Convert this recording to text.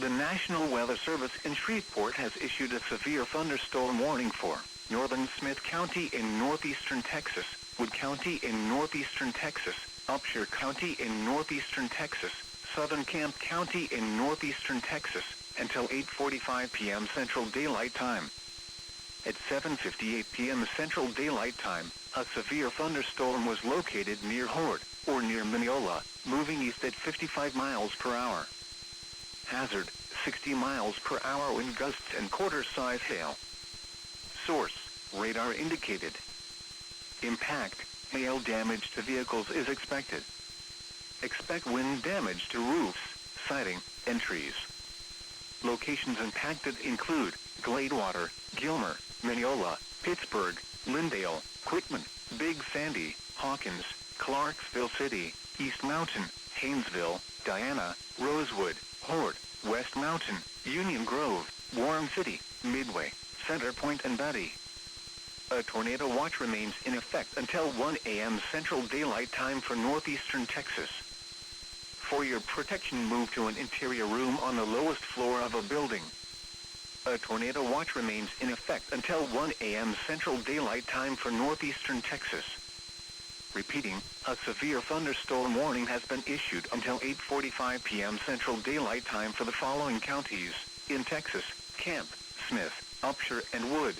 The National Weather Service in Shreveport has issued a severe thunderstorm warning for northern Smith County in northeastern Texas, Wood County in northeastern Texas, Upshur County in northeastern Texas, southern Camp County in northeastern Texas, until 8:45 p.m. Central Daylight Time. At 7:58 p.m. Central Daylight Time, a severe thunderstorm was located near Hoard, or near Mineola, moving east at 55 miles per hour. Hazard, 60 miles per hour wind gusts and quarter-size hail. Source, radar indicated. Impact, hail damage to vehicles is expected. Expect wind damage to roofs, siding, and trees. Locations impacted include Gladewater, Gilmer, Mineola, Pittsburgh, Lindale, Quitman, Big Sandy, Hawkins, Clarksville City, East Mountain, Haynesville, Diana, Rosewood, Hoard, West Mountain, Union Grove, Warren City, Midway, Center Point and Batty. A tornado watch remains in effect until 1 a.m. Central Daylight Time for northeastern Texas. For your protection, move to an interior room on the lowest floor of a building. A tornado watch remains in effect until 1 a.m. Central Daylight Time for northeastern Texas. Repeating, a severe thunderstorm warning has been issued until 8:45 p.m. Central Daylight Time for the following counties in Texas: Camp, Smith, Upshur, and Wood.